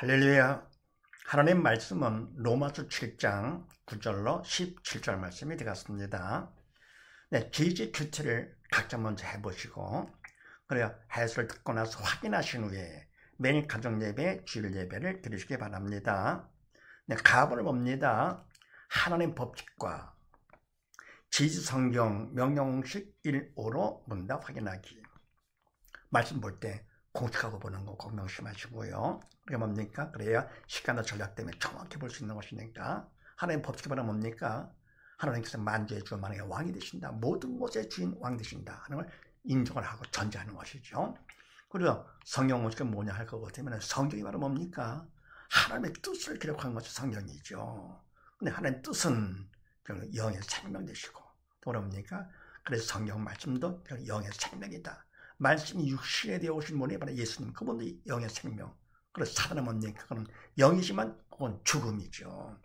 할렐루야. 하나님 말씀은 로마서 7장 9절로 17절 말씀이 되겠습니다. 네, 기지 큐티를 각자 먼저 해보시고 그래야 해설을 듣고 나서 확인하신 후에 매일 가정예배, 주일 예배를 드리시기 바랍니다. 네, 가본을 봅니다. 하나님 법칙과 지지성경 명령식 1호로 문답 확인하기. 말씀 볼 때 공식하고 보는 거 꼭 명심하시고요. 그게 뭡니까? 그래야 시간과 전략 때문에 정확히 볼 수 있는 것이니까. 하나님 법칙이 바로 뭡니까? 하나님께서 만주의 주 만왕의 왕이 되신다. 모든 것의 주인 왕 되신다 하는 걸 인정을 하고 전제하는 것이죠. 그리고 성경 공식은 뭐냐 할 것 같으면 성경이 바로 뭡니까? 하나님의 뜻을 기록한 것이 성경이죠. 근데 하나님의 뜻은 영에서 생명되시고 또 뭡니까? 그래서 성경 말씀도 영에서 생명이다. 말씀이 육신에 되어 오신 분이 바로 예수님, 그분도 영의 생명. 그래서 사단은 뭡니까? 그건 영이지만 그건 죽음이죠.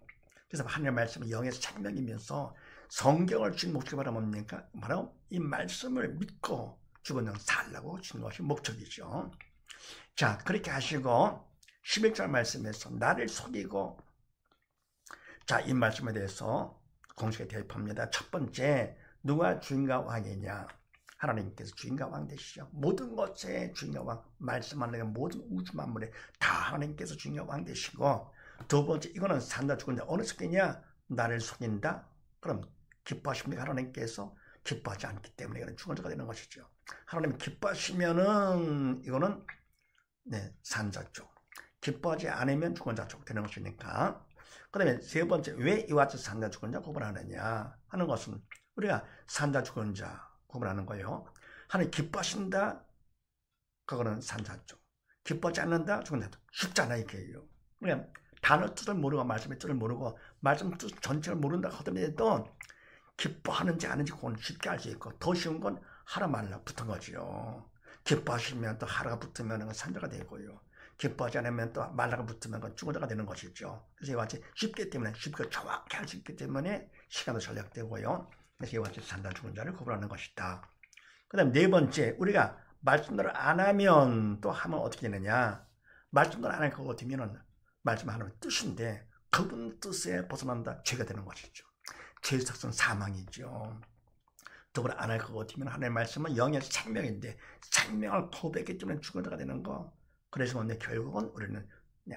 그래서 하나님의 말씀은 영의 생명이면서 성경을 준 목적이 바로 뭡니까? 바로 이 말씀을 믿고 죽은 영 살라고 준 것이 목적이죠. 자, 그렇게 하시고 11절 말씀에서 나를 속이고, 자, 이 말씀에 대해서 공식에 대입합니다. 첫 번째, 누가 주인과 왕이냐? 하나님께서 주인과 왕 되시죠. 모든 것의 주인과 왕, 말씀하는 모든 우주 만물에 다 하나님께서 주인과 왕 되시고, 두 번째, 이거는 산다 죽은다. 어느 속이냐? 나를 속인다? 그럼 기뻐하십니까? 하나님께서 기뻐하지 않기 때문에 이거는 죽은 자가 되는 것이죠. 하나님 기뻐하시면은 이거는 산자 쪽, 기뻐하지 않으면 죽은 자 쪽 되는 것이니까. 그 다음에 세 번째, 왜 이와 같이 산자 죽은 자 구분하느냐 하는 것은 우리가 산자 죽은 자 구분하는 거예요. 하나님 기뻐하신다, 그거는 산자 쪽. 기뻐하지 않는다, 죽은 자 쪽. 쉽잖아 이게요. 그냥 단어 뜻을 모르고 말씀의 뜻을 모르고 말씀 뜻 전체를 모른다 하더라도 기뻐하는지 아닌지 그건 쉽게 알 수 있고, 더 쉬운 건 하라 말라 붙은 거지요. 기뻐하시면 또 하라가 붙으면 산자가 되고요. 기뻐하지 않으면 또 말라가 붙으면 그건 죽은 자가 되는 것이죠. 그래서 이와 같이 쉽기 때문에 쉽게 정확히 할 수 있기 때문에 시간도 전략되고요. 그래서 이와 같이 산자 죽은 자를 구분하는 것이다. 그 다음 네 번째, 우리가 말씀대로 안 하면 또 하면 어떻게 되느냐? 말씀대로 안 할 것 같으면 말씀 하나님의 뜻인데 그분 뜻에 벗어난다, 죄가 되는 것이죠. 죄의 특성 사망이죠. 더불어 안 할 것 같으면 하나님의 말씀은 영의 생명인데 생명을 고백했기 때문에 죽은 자가 되는 거. 그래서 결국은 우리는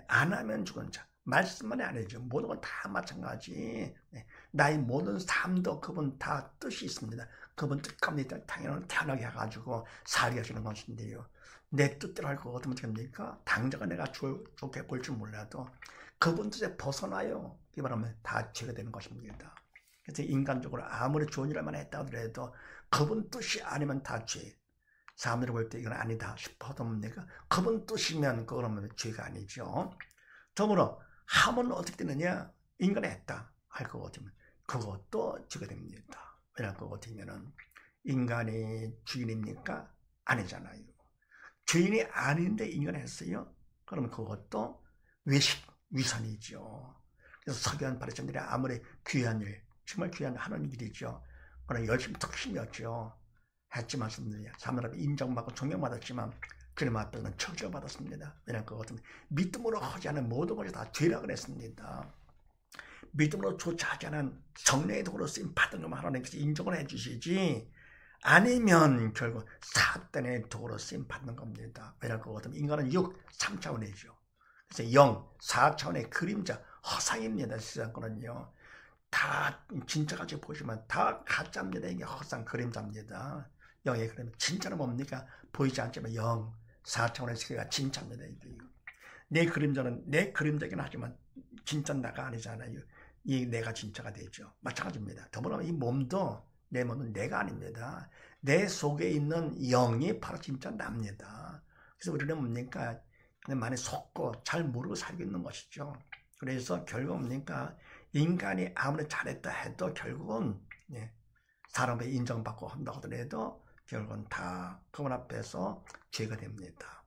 안 하면 죽은 자, 말씀만이 아니죠. 모든 건 다 마찬가지. 나의 모든 삶도 그분 다 뜻이 있습니다. 그분 뜻 가운데 당연히 태어나게 해가지고 살게 하시는 것인데요. 내 뜻대로 할 것 같으면 어떻게 됩니까? 당장은 내가 좋게 볼 줄 몰라도 그분 뜻에 벗어나요. 이 말하면 다 죄가 되는 것입니다. 그래서 인간적으로 아무리 좋은 일만 했다 하더라도 그분 뜻이 아니면 다 죄. 사람들이 볼 때 이건 아니다 싶어도 뭡니까? 그분 뜻이면 그거는 죄가 아니죠. 더불어 하면 어떻게 되느냐? 인간이 했다 할 것 같으면 그것도 죄가 됩니다. 왜냐하면 그거 같으면은 인간이 주인입니까? 아니잖아요. 주인이 아닌데 인간이 했어요? 그러면 그것도 외식, 위선이죠. 그래서 석유한 바리새인들이 아무리 귀한 일, 정말 귀한 하나님 일이죠. 그러나 열심히 특심이었죠. 했지만 사람들 앞에 인정받고 존경받았지만 주님 앞에서는 처지받았습니다. 왜냐하면 그것은 믿음으로 하지 않은 모든 것이 다 죄라 그랬습니다. 믿음으로 조차하지 않은 성령의 도구로 쓰임 받은 것만 하나님께서 인정을 해주시지, 아니면 결국 사단의 도구로 쓰임 받는 겁니다. 왜냐하면 그것은 인간은 6, 3차원이죠. 그래서 0, 4차원의 그림자, 허상입니다. 세상 거는요. 다 진짜같이 보시면 다 가짜입니다. 이게 허상 그림자입니다. 영의 그림, 진짜는 뭡니까? 보이지 않지만 0, 4차원의 세계가 진짜입니다. 내 그림자는 내 그림자긴 하지만 진짜는 나가 아니잖아요. 이 내가 진짜가 되죠. 마찬가지입니다. 더불어 이 몸도, 내 몸은 내가 아닙니다. 내 속에 있는 영이 바로 진짜 납니다. 그래서 우리는 뭡니까? 많이 속고 잘 모르고 살고 있는 것이죠. 그래서 결국 뭡니까? 인간이 아무리 잘했다 해도 결국은 사람의 인정받고 한다고 하더라도 결국은 다 그분 앞에서 죄가 됩니다.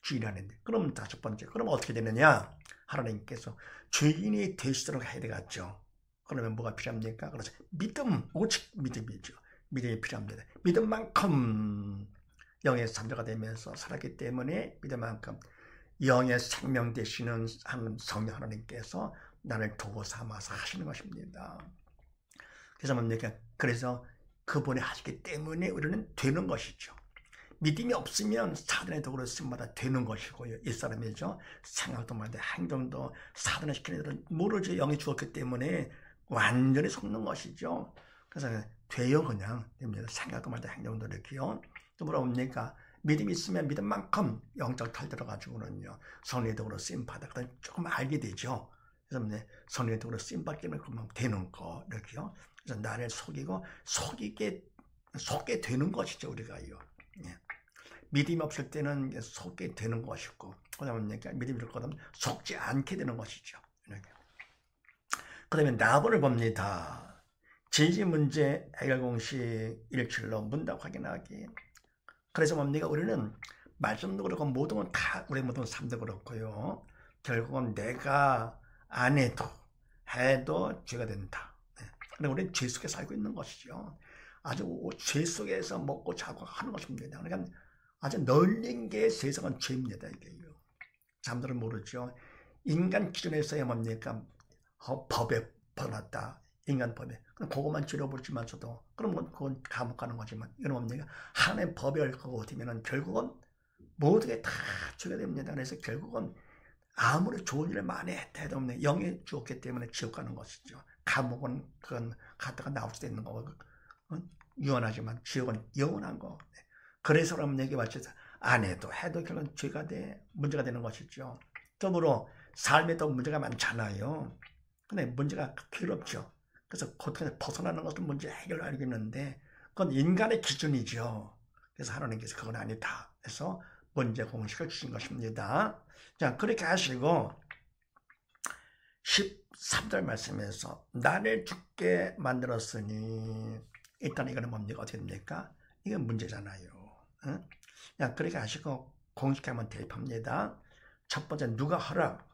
주인이 아닌데. 그럼 다섯 번째, 그럼 어떻게 되느냐? 하나님께서 주인이 되시도록 해야 되겠죠. 그러면 뭐가 필요합니까? 그래서 믿음, 오직 믿음이죠. 믿음이 필요합니다. 믿음만큼 영의 산자가 되면서 살았기 때문에 믿음만큼 영의 생명 되시는 성령 하나님께서 나를 도구 삼아서 하시는 것입니다. 그래서 뭡니까? 그래서 그분이 하시기 때문에 우리는 되는 것이죠. 믿음이 없으면 사단의 도구로 쓰임받아 되는 것이고요. 이 사람이죠. 생각도 말도 행동도 사단을 시키는 애들은 모르죠. 영이 주었기 때문에 완전히 속는 것이죠. 그래서 돼요 그냥 됩니다. 생각도 말도 행동도 이렇게요. 또 뭐라 옵니까? 믿음이 있으면 믿음만큼 영적 털 들어가지고는요. 성령의 도구로 쓰임받아 조금 알게 되죠. 그래서 성령의 도구로 쓰임받기는 그만 되는 거 이렇게요. 그래서 나를 속이고 속게 되는 것이죠 우리가요. 예. 믿음이 없을 때는 속게 되는 것이고, 그 다음에 믿음이 있거든 속지 않게 되는 것이죠. 그 다음에 나번을 봅니다. 진실 문제 해결 공식 1.7로 문답 확인하기. 그래서 뭡니까? 우리는 말씀도 그렇고 모든 건 다 우리 모든 삶도 그렇고요. 결국은 내가 안 해도 죄가 된다. 그런데 우리는 죄 속에 살고 있는 것이죠. 아주 죄 속에서 먹고 자고 하는 것입니다. 그러니까 아주 널린 게 세상은 죄입니다. 이게요. 사람들은 모르죠. 인간 기준에서야 뭡니까? 법에 벗어났다. 인간 법에. 그럼 그것만 줄여보지만서도 그러면 그건 감옥 가는 거지만 이건 뭡니까? 하나님의 법에 얽히고 되면은 결국은 모두가 다 죄가 됩니다. 그래서 결국은 아무리 좋은 일을 많이 해도 영이 주었기 때문에 지옥 가는 것이죠. 감옥은 그건 갔다가 나올 수도 있는 거고 유한하지만 지옥은 영원한 거. 그래서 그럼 얘기 맞춰서 안 해도 결국은 죄가 문제가 되는 것이죠. 더불어 삶에 또 문제가 많잖아요. 근데 문제가 괴롭죠. 그래서 고통에서 벗어나는 것도 문제 해결을 알겠는데 그건 인간의 기준이죠. 그래서 하나님께서 그건 아니다. 그래서 문제 공식을 주신 것입니다. 자, 그렇게 하시고 13절 말씀에서 나를 죽게 만들었으니 일단 이거는 뭡니까? 어떻게 됩니까? 이건 문제잖아요. 응? 자, 그렇게 하시고 공식하면 대입합니다. 첫 번째 누가 허락?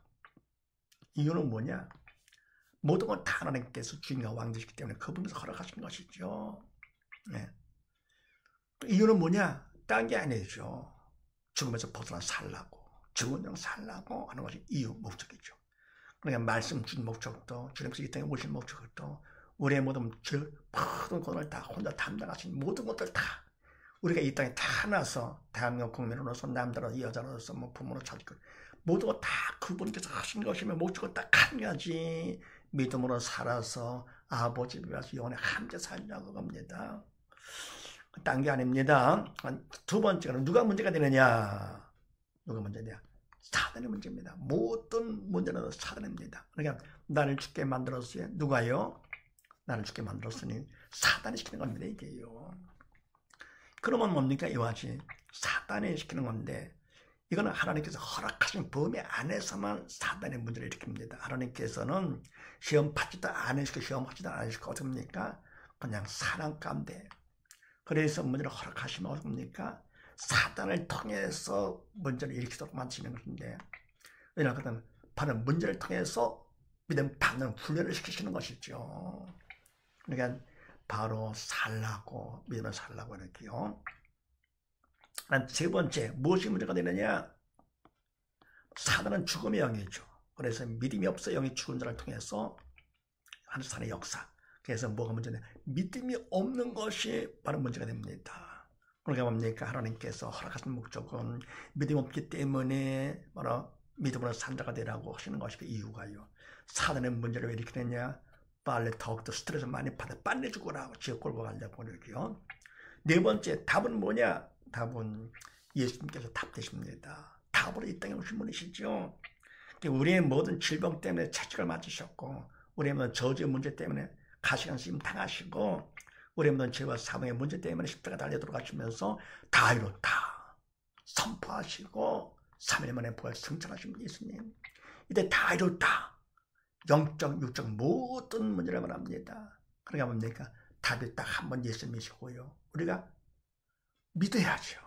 이유는 뭐냐? 모든 건 다 하나님께서 주인과 왕되시기 때문에 그분께서 허락하신 것이죠. 네. 이유는 뭐냐? 딴 게 아니죠. 죽음에서 벗어나 살라고, 죽은 영 살라고 하는 것이 이유, 목적이죠. 그러니까 말씀 주신 목적도, 주님께서 이 땅에 오신 목적도, 우리의 모든 것을 다 혼자 담당하신 모든 것들 다 우리가 이 땅에 태어나서 대한민국 국민으로서 남자로서 여자로서 부모로 자식 모든 것 다 그분께서 하신 것이면 목적은 딱 한 가지 믿음으로 살아서 아버지 집에 와서 영원히 함께 살자고 합니다. 딴 게 아닙니다. 두 번째는 누가 문제가 되느냐? 누가 문제냐? 사단의 문제입니다. 모든 문제는 사단입니다. 그러니까 나를 죽게 만들었어요. 누가요? 나를 죽게 만들었으니 사단이 시키는 겁니다. 이게요. 그러면 뭡니까? 이와 같이 사단이 시키는 건데 이거는 하나님께서 허락하신 범위 안에서만 사단의 문제를 일으킵니다. 하나님께서는 시험 받지도 않으시고 시험하지도 않으시고 어떻게 합니까? 그냥 사랑 가운데 그래서 문제를 허락하시면 어떻게 합니까? 사단을 통해서 문제를 일으키도록 만드시는 것인데 왜냐하면 바로 문제를 통해서 믿음 받는 훈련을 시키시는 것이죠. 그러니까 바로 살라고 믿음을 살라고 이렇게요. 세 번째 무엇이 문제가 되느냐? 사단은 죽음의 영이죠. 그래서 믿음이 없어 영이 죽은 자를 통해서 하는 사단의 역사. 그래서 뭐가 문제냐? 믿음이 없는 것이 바로 문제가 됩니다. 그러니까 뭡니까? 하나님께서 허락하신 목적은 믿음이 없기 때문에 바로 믿음으로 산 자가 되라고 하시는 것이 그 이유가요. 사단의 문제를 왜 일으키느냐? 빨리 더욱더 스트레스 많이 받아 빨리 죽어라 지옥 끌고 가려고 그러고요. 네 번째 답은 뭐냐? 답은 예수님께서 답 되십니다. 답으로 이 땅에 오신 분이시죠. 우리의 모든 질병 때문에 채찍을 맞으셨고 우리의 모든 저주의 문제 때문에 가시관심 당하시고 우리의 모든 죄와 사망의 문제 때문에 십자가 달려 들어가시면서 다 이뤘다 선포하시고 3일 만에 부활 승천하신 예수님. 이때 다 이뤘다. 영적, 육적 모든 문제를 말합니다. 그러니까 뭡니까? 답이 딱 한 번 예수님이시고요. 우리가 믿어야죠.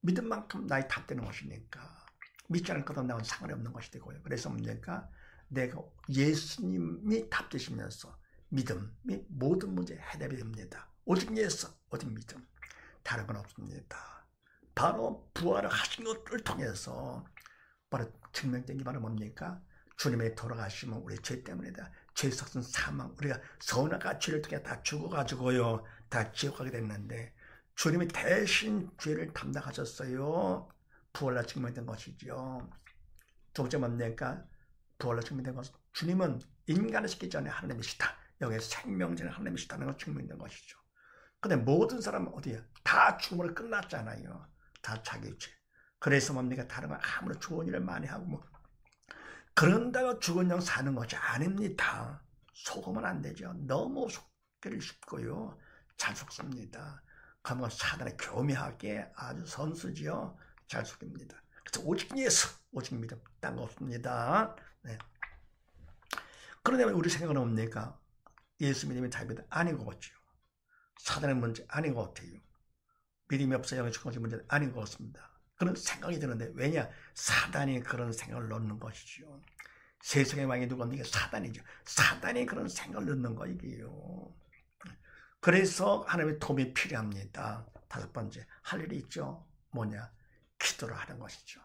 믿은 만큼 나의 답되는 것이니까. 믿지 않을 것은 나와 상관이 없는 것이 되고요. 그래서 뭡니까? 내가 예수님이 답되시면서 믿음이 모든 문제에 해답이 됩니다. 오직 예수, 오직 믿음. 다른 건 없습니다. 바로 부활을 하신 것을 통해서 바로 증명된 게 바로 뭡니까? 주님의 돌아가심은 우리 죄 때문이다. 죄 썩은 사망, 우리가 선악과 죄를 통해 다 죽어가지고요, 다 지옥 가게 됐는데 주님이 대신 죄를 담당하셨어요. 부활로 증명된 것이죠. 두 번째 뭡니까? 부활로 증명된 것은 주님은 인간을 시키기 전에 하나님이시다. 여기에 생명전에 하나님이시다는 걸 증명된 것이죠. 근데 모든 사람은 어디야? 다 죽음으로 끝났잖아요. 다 자기 죄. 그래서 뭡니까? 다른 건 아무런 좋은 일을 많이 하고 뭐 그런다고 죽은 영 사는 것이 아닙니다. 속으면 안 되죠. 너무 속기를 쉽고요. 잘 속습니다. 그러면 사단의 교묘하게 아주 선수지요. 잘 속입니다. 그래서 오직 예수, 오직 믿음, 딴 거 없습니다. 네. 그런데 우리 생각은 뭡니까? 예수 믿음이 답이다. 아닌 것 같죠. 사단의 문제 아닌 것 같아요. 믿음이 없어 영의 축복의 문제는 아닌 것 같습니다. 그런 생각이 드는데 왜냐? 사단이 그런 생각을 넣는 것이죠. 세상의 왕이 누구입니까? 사단이죠. 사단이 그런 생각을 넣는 거예요. 그래서 하나님의 도움이 필요합니다. 다섯 번째, 할 일이 있죠. 뭐냐? 기도를 하는 것이죠.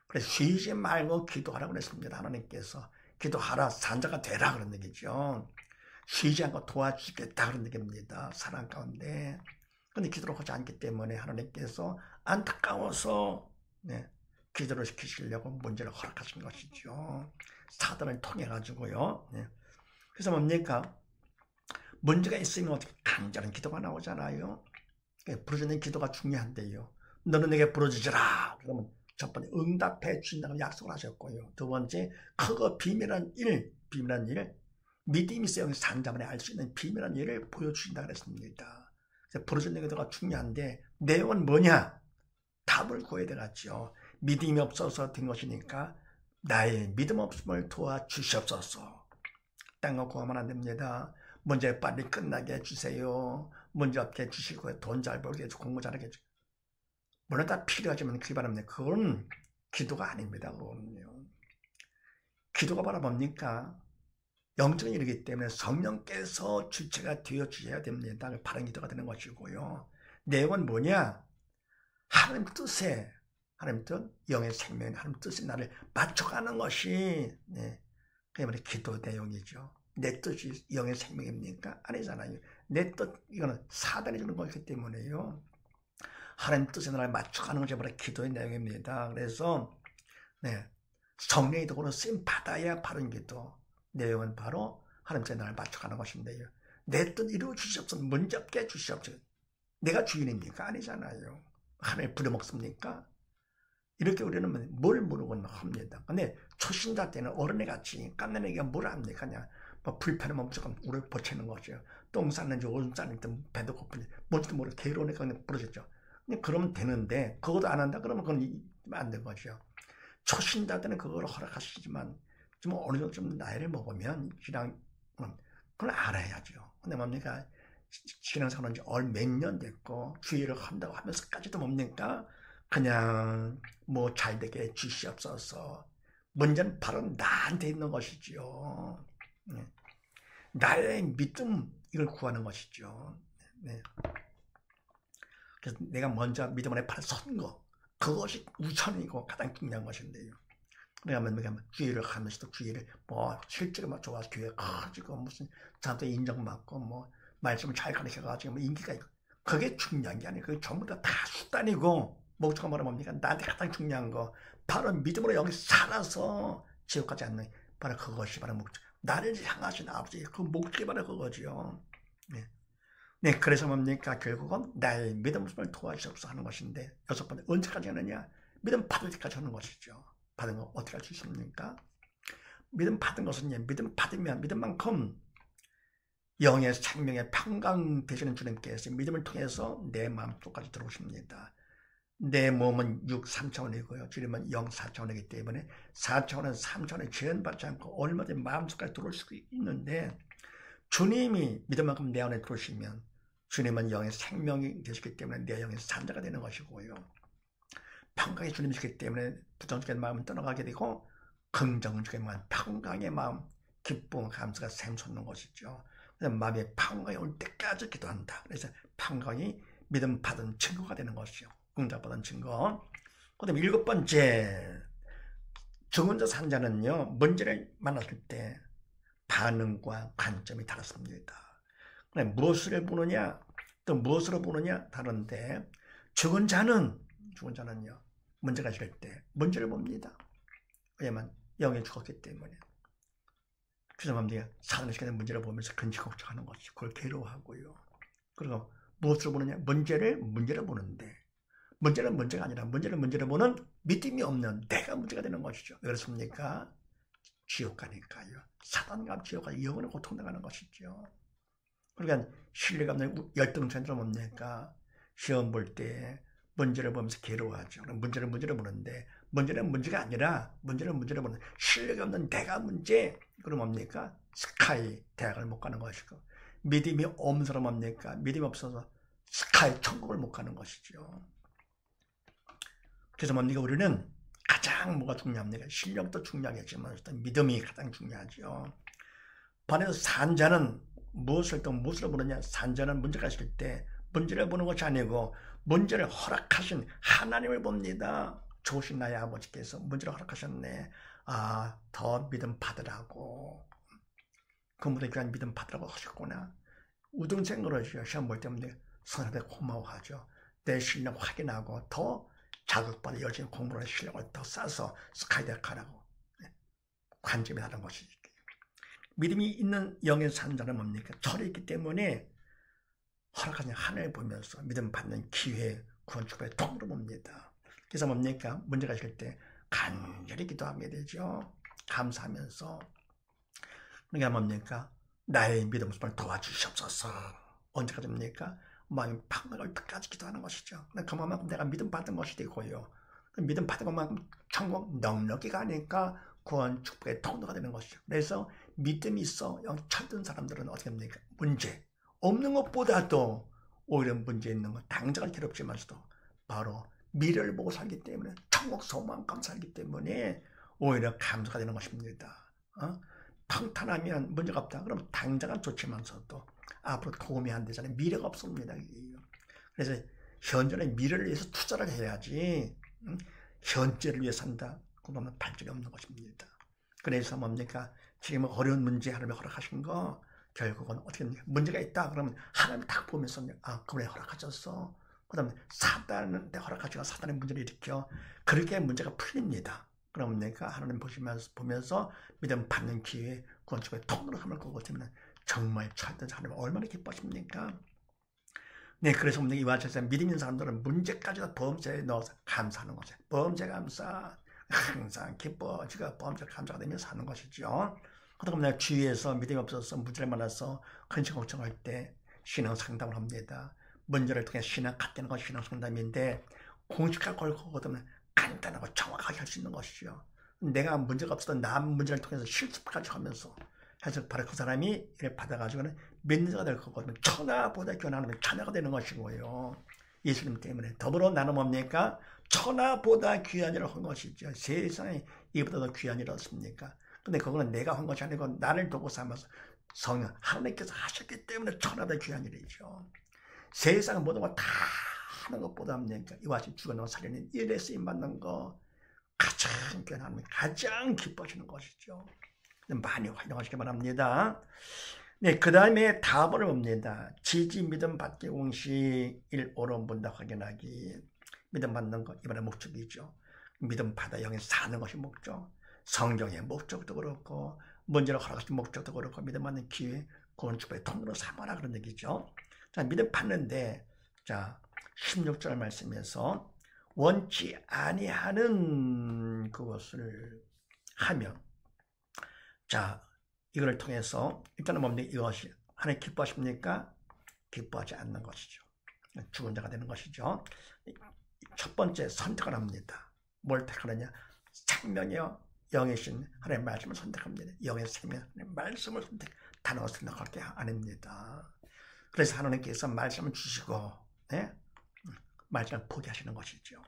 그래서 쉬지 말고 기도하라고 그랬습니다. 하나님께서 기도하라, 산자가 되라 그런 얘기죠. 쉬지 않고 도와주겠다 그런 얘기입니다. 사랑 가운데. 근데 기도를 하지 않기 때문에 하나님께서 안타까워서 기도를 시키시려고 문제를 허락하신 것이죠. 사단을 통해 가지고요. 그래서 뭡니까? 문제가 있으면 어떻게 간절한 기도가 나오잖아요. 부르짖는 기도가 중요한데요. 너는 내게 부르짖으라. 그러면 첫 번째 응답해 주신다고 약속을 하셨고요. 두 번째 크고 비밀한 일, 믿음이 있어야 산자만에 알 수 있는 비밀한 일을 보여주신다고 그랬습니다. 부르짖는 기도가 중요한데 내용은 뭐냐? 답을 구해야 되겠죠. 믿음이 없어서 된 것이니까 나의 믿음 없음을 도와주시옵소서. 딴 거 구하면 안 됩니다. 문제 빨리 끝나게 해주세요. 문제 없게 해주시고 돈 잘 벌게 해주고 공부 잘하게 해주고 물론 다 필요하지만 그게 바랍니다. 그건 기도가 아닙니다. 그거는요. 기도가 바로 뭡니까? 영적인 일이기 때문에 성령께서 주체가 되어 주셔야 됩니다. 바른 기도가 되는 것이고요. 내용은 뭐냐? 하나님 뜻에, 하나님 뜻, 영의 생명, 하나님 뜻에 나를 맞춰가는 것이 그게 바로 기도 내용이죠. 내 뜻이 영의 생명입니까? 아니잖아요. 내 뜻, 이거는 사단이 주는 것이기 때문에요. 하나님 뜻에 나를 맞춰가는 것이 바로 기도의 내용입니다. 그래서 성령의 도구로 쓰임 받아야 바른 기도. 내용은 바로 하나님께 나를 맞춰가는 것인데요. 내 뜻 이루어 주시옵소서. 문제 없게 해주시옵소서. 내가 주인입니까? 아니잖아요. 하나님 부려먹습니까? 이렇게 우리는 뭘 모르곤 합니다. 근데 초신자 때는 어른애 같이 깐난애기가 뭘 합니까? 그냥 뭐 불편하면 무조건 우를 버치는 거죠. 똥 쌌는지 오줌 쌌는지 배도 고픈지 뭔지도 모르고 개로우니까 그냥 부러졌죠. 근데 그러면 되는데 그것도 안 한다 그러면 그건 안 된 거죠. 초신자 때는 그걸 허락하시지만 좀 어느 정도 좀 나이를 먹으면 그냥 그걸 알아야죠. 근데 뭡니까? 신앙생활 한지 몇 년 됐고 주의를 한다고 하면서까지도 뭡니까? 그냥 뭐 잘되게 해주시옵소서. 문제는 바로 나한테 있는 것이죠. 나의 믿음 이걸 구하는 것이죠. 그래서 내가 먼저 믿음 안에 발을 선 거, 그것이 우선이고 가장 중요한 것인데요. 내가 주의를 하면서도 주의를 뭐 실제로 막 좋아서 교회 가지고 무슨 사람들 인정받고 뭐 말씀을 잘 가르쳐가지고 뭐 인기가 있고 그게 중요한 게 아니에요. 그게 전부 다 수단이고 목적은 뭐라 뭡니까? 나한테 가장 중요한 거 바로 믿음으로 여기 살아서 지옥 가지 않는 바로 그것이 바로 목적. 나를 향하신 아버지 그 목적이 바로 그거죠. 그래서 뭡니까? 결국은 나의 믿음을 도와주옵소서 하는 것인데 여섯 번째 언제까지 하느냐? 믿음 받을 때까지 하는 것이죠. 받은 거 어떻게 할 수 있습니까? 믿음 받은 것은 믿음 받으면 믿음만큼 영의 생명의 평강 되시는 주님께서 믿음을 통해서 내 마음속까지 들어오십니다. 내 몸은 6, 3차원이고요. 주님은 0, 4차원이기 때문에 4차원은 3차원에 제한받지 않고 얼마든지 마음속까지 들어올 수 있는데 주님이 믿음만큼 내 안에 들어오시면 주님은 영의 생명이 되시기 때문에 내 영의 산자가 되는 것이고요. 평강의 주님이시기 때문에 부정적인 마음은 떠나가게 되고 긍정적인 마음, 평강의 마음, 기쁨, 감사가 샘솟는 것이죠. 그래서 마음의 평강이 올 때까지 기도한다. 그래서 평강이 믿음 받은 증거가 되는 것이죠. 응답받은 증거. 그 다음에 일곱 번째 죽은 자 산 자는요, 문제를 만났을 때 반응과 관점이 다릅니다. 무엇을 보느냐, 또 무엇으로 보느냐 다른데, 죽은 자는요, 문제가 있을 때 문제를 봅니다. 왜냐하면 영이 죽었기 때문에. 그래서 뭡니까? 사는 시간에 문제를 보면서 근심 걱정하는 것이, 그걸 괴로워하고요. 그리고 무엇으로 보느냐? 문제를 보는데, 문제는 문제가 아니라 문제를 보는 믿음이 없는 내가 문제가 되는 것이죠. 왜 그렇습니까? 지옥 가니까요. 사단과 지옥 가서 영원히 고통당하는 것이죠. 그러니까 신뢰가 없는 열등천처럼 뭡니까? 시험 볼 때 문제를 보면서 괴로워하죠. 문제를 보는데, 문제는 문제가 아니라 문제를 보는 신뢰가 없는 내가 문제. 그럼 뭡니까? 스카이 대학을 못 가는 것이고, 믿음이 없는 사람 뭡니까? 믿음이 없어서 스카이 천국을 못 가는 것이죠. 그래서 뭡니까? 우리는 가장 뭐가 중요합니까? 실력도 중요하겠지만 믿음이 가장 중요하죠. 반해서 산자는 무엇으로 보느냐? 산자는 문제가 있을 때 문제를 보는 것이 아니고 문제를 허락하신 하나님을 봅니다. 좋으신 나의 아버지께서 문제를 허락하셨네. 아, 더 믿음 받으라고. 그분에 대한 믿음 받으라고 하셨구나. 우등생 그러죠. 시험 볼 때문에 선생님한테 고마워하죠. 내 실력 확인하고 더 자극받아 열심히 공부를 실력을 더 쌓아서 스카이대학 가라고. 관점이 다른 것이지. 믿음이 있는 영의 산자는 뭡니까? 철이 있기 때문에 허락하신 하나님을 보면서 믿음 받는 기회, 구원 축복의 통으로 봅니다. 그래서 뭡니까? 문제가 있을 때 간절히 기도하게 되죠. 감사하면서. 그러니까 뭡니까? 나의 믿음을 도와주시옵소서. 언제까지입니까? 마음이 방랑할 때까지 기도하는 것이죠. 그만큼 내가 믿음 받은 것이 되고요. 믿음 받은 것만큼 천국 넉넉히 가니까 구원 축복의 통로가 되는 것이죠. 그래서 믿음이 있어 영 철든 사람들은 어떻게 합니까? 문제 없는 것보다도 오히려 문제 있는 것, 당장은 괴롭지만서도 바로 미래를 보고 살기 때문에, 천국 소망감 살기 때문에 오히려 감사가 되는 것입니다. 평탄하면 문제가 없다. 그럼 당장은 좋지만서도 앞으로 도움이 안 되잖아요. 미래가 없습니다. 그래서 현재는 미래를 위해서 투자를 해야지, 현재를 위해 산다. 그러면 발전이 없는 것입니다. 그래서 뭡니까? 지금 어려운 문제 하나님이 허락하신 거 결국은 어떻게 됩니까? 문제가 있다 그러면 하나님 딱 보면서 그분이 허락하셨어. 그 다음에 사단한테 허락하시고 사단의 문제를 일으켜 그렇게 문제가 풀립니다. 그러면 내가 하나님 보면서 믿음 받는 기회에 구원 축복의 통로로 삼을 거고 때문에 정말 철든 하나님 얼마나 기뻐하십니까? 네, 그래서 이와 같이 믿음 있는 사람들은 문제까지도 범죄에 넣어서 감사하는 거죠. 범죄 감사 항상 기뻐지고 범죄 감사가 되면서 사는 것이죠. 그러다 보면 주위에서 믿음이 없어서 문제를 만나서 근심 걱정할 때 신앙 상담을 합니다. 문제를 통해 신앙 갖는 것이 신앙 상담인데 공식화 걸거든 간단하고 정확하게 할 수 있는 것이죠. 내가 문제가 없어도 남 문제를 통해서 실습까지 하면서 해서 바로 그 사람이 이를 받아가지고는 믿는 자가 될 거거든요. 천하보다 귀한 자녀가 되는 것이고요. 예수님 때문에 더불어 나는 뭡니까? 천하보다 귀한 일을 한 것이죠. 세상에 이보다 더 귀한 일이 없습니까? 근데 그거는 내가 한 것이 아니고 나를 도구 삼아서 성령 하나님께서 하셨기 때문에 천하보다 귀한 일이죠. 세상 모든 거 다 하는 것보다 뭡니까? 이와 같이 죽어나온 살리는 일에 쓰임받는 거 가장 귀한 하나님 가장 기뻐하시는 것이죠. 많이 활용하시기 바랍니다. 네, 그 다음에 다음으로 봅니다. 지지 믿음 받기 공식 1호로 본다 확인하기. 믿음 받는 것 이번에 목적이죠. 믿음 받아 영에 사는 것이 목적. 성경의 목적도 그렇고 문제를 허락하신 목적도 그렇고 믿음 받는 기회 구원 축복의 통로로 삼아라 그런 얘기죠. 자, 믿음 받는데 자 16절 말씀에서 원치 아니하는 그것을 하면 자 이걸 통해서 일단은 뭡니까? 이것이 하나님 기뻐하십니까? 기뻐하지 않는 것이죠. 죽은 자가 되는 것이죠. 첫 번째 선택을 합니다. 뭘 택하느냐? 생명이요 영의 신 하나님의 말씀을 선택합니다. 영의 생명 하나님의 말씀을 단어를 선택할 게 아닙니다. 그래서 하나님께서 말씀을 주시고 네? 말씀을 포기하시는 것이죠.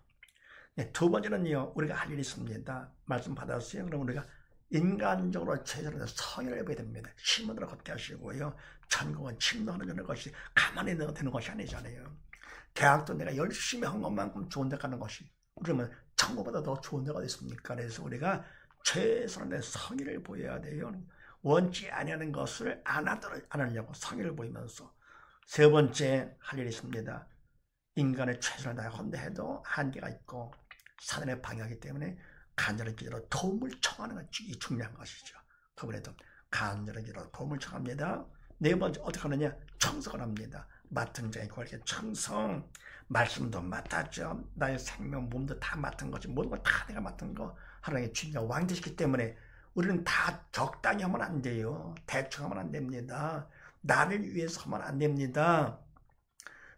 네, 두 번째는요. 우리가 할 일이 있습니다. 말씀 받았어요. 그럼 우리가 인간적으로 최선을 성의를 해봐야 됩니다. 신문으로 걷게 하시고요. 천국은 침노하는 것이 가만히 되는 것이 아니잖아요. 대학도 내가 열심히 한 것만큼 좋은 데 가는 것이 그러면 천국보다 더 좋은 데가 어디 있습니까? 그래서 우리가 최선의 성의를 보여야 돼요. 원치 아니하는 것을 안 하려고 성의를 보이면서. 세 번째 할 일이 있습니다. 인간의 최선을 다해 헌데해도 한계가 있고 사단의 방해하기 때문에 간절한 기도로 도움을 청하는 것이 중요한 것이죠. 그분에도 간절한 기도로 도움을 청합니다. 네 번째 어떻게 하느냐? 청성을 합니다. 맡은 자에 그렇게 청성. 말씀도 맡았죠. 나의 생명, 몸도 다 맡은 거지. 모든 걸 다 내가 맡은 거. 하나님의 주인과 왕되시기 때문에 우리는 다 적당히 하면 안 돼요. 대충 하면 안 됩니다. 나를 위해서 하면 안 됩니다.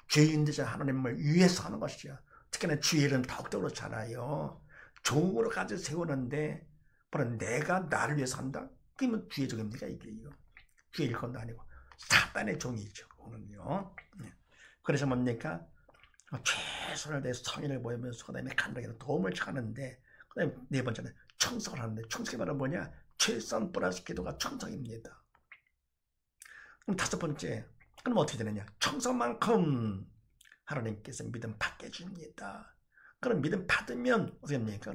주인 되신 하나님을 위해서 하는 것이죠. 특히나 주일은 더욱더 그렇잖아요. 종으로 가지고 세우는데 바로 내가 나를 위해서 한다? 그러면 주의 종입니까? 이게요. 주의 일꾼도 아니고 사단의 종이죠. 그거는요. 그래서 뭡니까? 최선을 다해 성의를 보이면서 그 다음에 간단하게 도움을 청하는데 그 다음에 네 번째는 청성을 하는데 청성이 바로 뭐냐? 최선 플러스 기도가 청성입니다. 그럼 다섯 번째, 그럼 어떻게 되느냐? 청성만큼 하나님께서 믿음 받게 해줍니다. 그럼 믿음 받으면 어떻게 됩니까?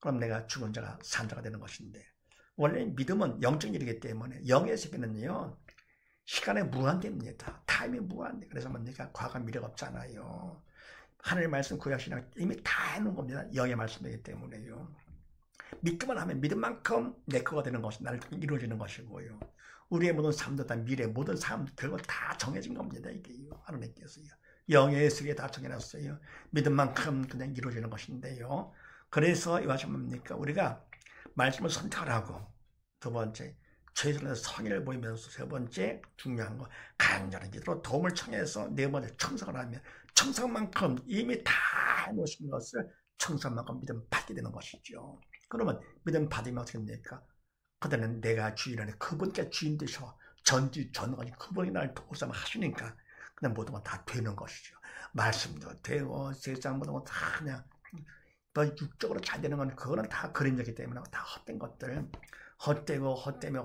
그럼 내가 죽은 자가 산 자가 되는 것인데 원래 믿음은 영적 일이기 때문에 영의 세계는요 시간에 무한대입니다. 타임이 무한대. 그래서 내가 과거 미래가 없잖아요. 하늘의 말씀 구약신약 이미 다 해놓은 겁니다. 영의 말씀이기 때문에요. 믿기만 하면 믿음만큼 내 거가 되는 것이 나를 통해 이루어지는 것이고요. 우리의 모든 삶도 다 미래 모든 삶 결국 다 정해진 겁니다. 이게요. 하나님께서요. 영의 세계에 다 정해놨어요. 믿음만큼 그냥 이루어지는 것인데요. 그래서 이것이 뭡니까? 우리가 말씀을 선택하라고. 두 번째, 최선의 성의를 보이면서 세 번째, 중요한 거 간절한 기도로 도움을 청해서 네 번째, 청성을 하면 청성만큼 이미 다 해놓으신 것을 청성만큼 믿음 받게 되는 것이죠. 그러면 믿음 받으면 어떻게 됩니까? 그때는 내가 주인 안에 그분께 주인 되셔 전지 전능하신 그분이 나를 도우사 하시니까 그냥 모든 건 다 되는 것이죠. 말씀도 되고 세상 모든 건 다 그냥 더 육적으로 잘 되는 건 그거는 다 그림자이기 때문에 다 헛된 것들 헛되면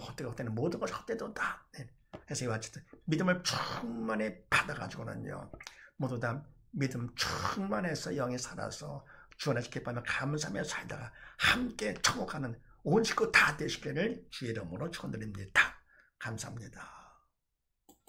모든 것이 헛되도 다. 그래서 이와 같이 믿음을 충만히 받아가지고는요 모두 다 믿음 충만해서 영에 살아서 주 안에서 기뻐하며 감사하며 살다가 함께 천국 가는 온 식구 다 되시기를 주의 이름으로 축원드립니다. 감사합니다.